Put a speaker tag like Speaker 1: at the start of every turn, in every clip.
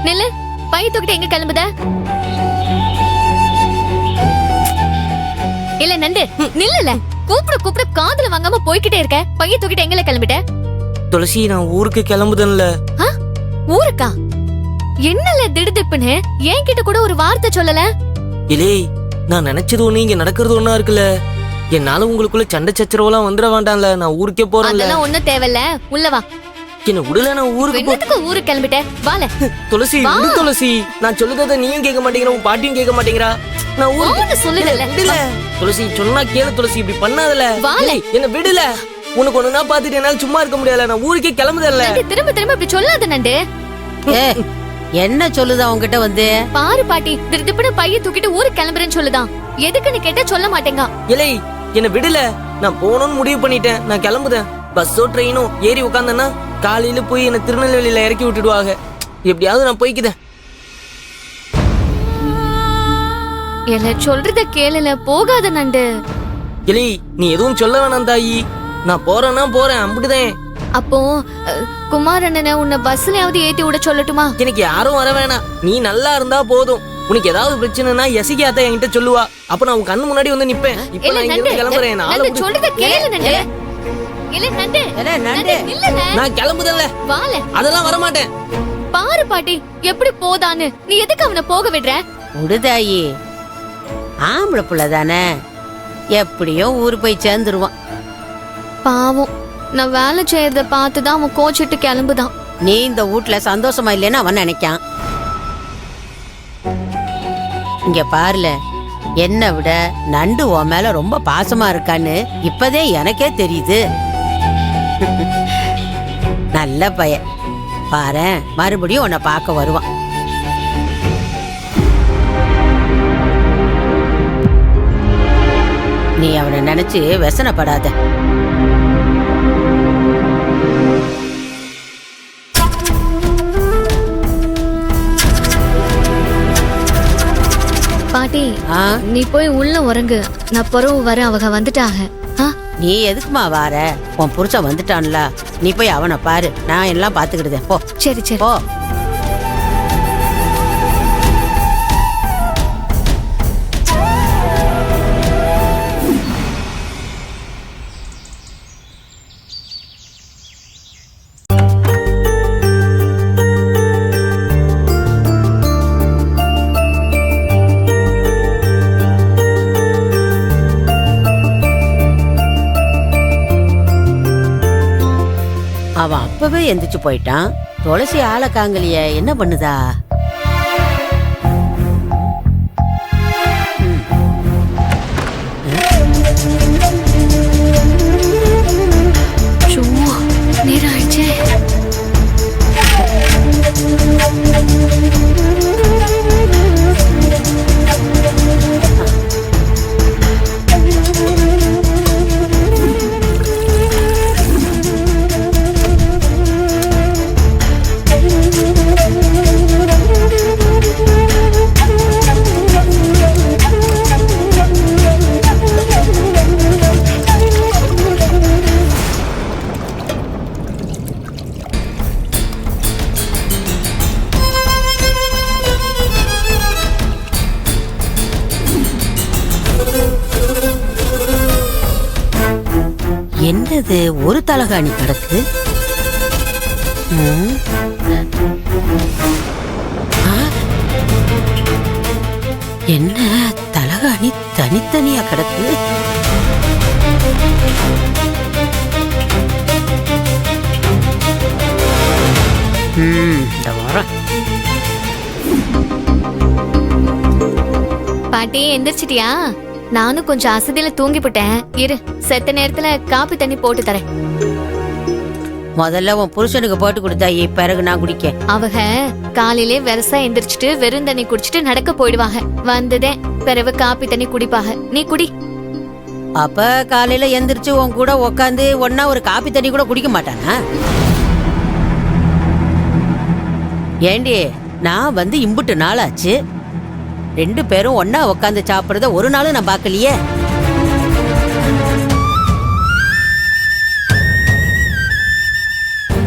Speaker 1: நில்லு. பைய தூக்கிட்டு எங்க கிளம்புத? இல்ல நண்டு நில்லுல. கூப்பிட காதுல வாங்காம போய்கிட்டே இருக்க. பைய தூக்கிட்டு எங்கல கிளம்பிட்ட?
Speaker 2: துளசி, நான் ஊருக்கு கிளம்புதன்ல.
Speaker 1: ஊருக்கா? என்னல திடுதிப்புன்னு என்கிட்ட கூட ஒரு வார்த்தை சொல்லல?
Speaker 2: இலே, நான் நினைச்சது ஒண்ணு, இங்க நடக்கிறது ஒண்ணா இருக்குல்ல. என்னால உங்களுக்குள்ள சண்டை சச்சரவெல்லாம் வந்துட வேண்டாம்ல. நான் ஊருக்கே போறேன்.
Speaker 1: அதெல்லாம் ஒண்ணும் தேவையில்ல. உள்ள வா.
Speaker 2: என்ன விடல, நான் ஊருக்கு
Speaker 1: ஊருக்கு கிளம்பிட்ட? வால.
Speaker 2: துளசி விடு துளசி. நான் சொல்லுறத நீயும் கேட்க மாட்டேங்கிற, உன் பாட்டியும் கேட்க மாட்டேங்கிறா. நான் ஊருக்கு
Speaker 1: சொல்லுதல்ல.
Speaker 2: துளசி சொன்னா கேளு துளசி, இப்படி பண்ணாதல. என்ன விடல. உனக்கு ஒண்ணுனா பாத்துட்டு என்னால சும்மா இருக்க முடியல. நான் ஊருக்கே கிளம்புதல்ல.
Speaker 1: திரும்ப திரும்ப இப்படி சொல்லாத நண்டு.
Speaker 3: என்ன சொல்லுதா உன்கிட்ட வந்து?
Speaker 1: பாரு பாட்டி, திருப்பின பைய தூக்கிட்டு ஊருக்கு கிளம்புறேன்னு சொல்லுதான். எதுக்குன்னு கேட்டா சொல்ல மாட்டேங்க.
Speaker 2: இலை, என்ன விடல. நான் போகணும்னு முடிவு பண்ணிட்டேன். நான் கிளம்புதேன். பஸ்ஸோ ட்ரெயினோ ஏறி உட்காந்தேன்னா காலையில போய் என்ன திருநெல்வேலியில இறக்கி விட்டுடுவாங்க. எப்படியாவது நான் போய்க்குதேன்.
Speaker 1: என்ன சொல்றத கேளல, போகாத நண்டு.
Speaker 2: இலை, நீ எதுவும் சொல்ல வேணாம் தாயி. நான் போறேன்னா போறேன், அப்படிதான்.
Speaker 1: அப்போ குமார் அண்ணனை உன்னை பஸ்லயாவது ஏத்தி விட சொல்லட்டுமா?
Speaker 2: எனக்கு யாரும் வர வேணாம். நீ நல்லா இருந்தா போதும். உனக்கு ஏதாவது பிரச்சனைனா எசிக்காத்த என்கிட்ட சொல்லுவா. அப்ப நான் உன் கண்ணு முன்னாடி வந்து நிப்பேன். இப்ப நான் இங்க கிளம்புறேன்.
Speaker 1: நான் சொல்றத கேளு நண்டு. இல்ல நண்டு, நண்டு இல்லல.
Speaker 2: நான் கிளம்புதல்ல.
Speaker 1: வால.
Speaker 2: அதெல்லாம் வர மாட்டேன்.
Speaker 1: பாரு பாட்டி எப்படி போதான்னு. நீ எதுக்கு அவனை போக விடுற?
Speaker 3: உடுதாயி, ஆம்பளை புள்ள தானே, எப்படியோ ஊரு போய் சேர்ந்துருவான்.
Speaker 1: பாவம், நான் வேலை செய்யறத பார்த்துதான் அவன் கோச்சிட்டு கிளம்புதான்.
Speaker 3: நீ இந்த வீட்ல சந்தோஷமா இல்லைன்னு அவன் நினைக்கான். இங்க பாருல, என்ன விட நண்டு உன் மேல ரொம்ப பாசமா இருக்கான்னு இப்பதே எனக்கே தெரியுது. நல்ல பையன். பாரேன், மறுபடியும் உன்னை பார்க்க வருவான். நீ அவனை நினைச்சு व्यसனப்படாத.
Speaker 1: பாட்டி, நீ போய் உள்ள உறங்கு. நான் பிறகு வர. அவங்க வந்துட்டாங்க.
Speaker 3: நீ எதுக்குமா வார? உன் புருஷன் வந்துட்டான்ல, நீ போய் அவனை பாரு. நான் எல்லாம் பாத்துக்கிடுதேன். போ.
Speaker 1: சரி சரி
Speaker 3: போ. அவன் அப்பவே எந்திரிச்சு போயிட்டான். துளசி ஆளக்காங்கலிய என்ன பண்ணுதா?
Speaker 1: நேரம் ஆயிடுச்சு.
Speaker 3: என்னது ஒரு தலகாணி கிடக்கு? என்ன தலகாணி தனித்தனியா கிடக்கு? பாட்டி எந்திரிச்சிட்டியா? நானும் கொஞ்சம் அசதியில தூங்கி போட்டேன். இரு, செத்த நேரத்துல காப்பி தண்ணி போட்டு தரேன். முதல்ல உன் புருஷனுக்கு போட்டு கொடுத்தாயே, பிறகு நான் குடிக்க. அவங்க காலையிலே வெரசா எந்திரிச்சிட்டு வெறும் தண்ணி குடிச்சிட்டு நடக்க போயிடுவாங்க. வந்ததே பிறகு காப்பி தண்ணி குடிப்பாங்க. நீ குடி. அப்ப காலையில எந்திரிச்சு உன் கூட உக்காந்து ஒன்னா ஒரு காப்பி தண்ணி கூட குடிக்க மாட்டானா? ஏண்டி, நான் வந்து இம்புட்டு நாளாச்சு. 2 பேரும் ஒன்னா உக்காந்து சாப்பிடுறத ஒரு நாளும் நான் பார்க்கலையே.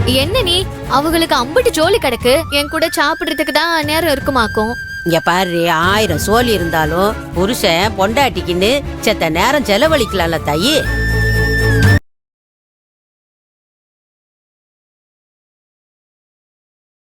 Speaker 1: என்ன நீ அவங்களுக்கு அம்பிட்டு ஜோலி கிடக்கு, என் கூட சாப்பிடுறதுக்கு தான் நேரம் இருக்குமாக்கும்.
Speaker 3: இங்க பாரு, 1000 சோலி இருந்தாலும் புருஷன் பொண்டாட்டிக்குன்னு செத்த நேரம் செலவழிக்கலாம்ல தாயி.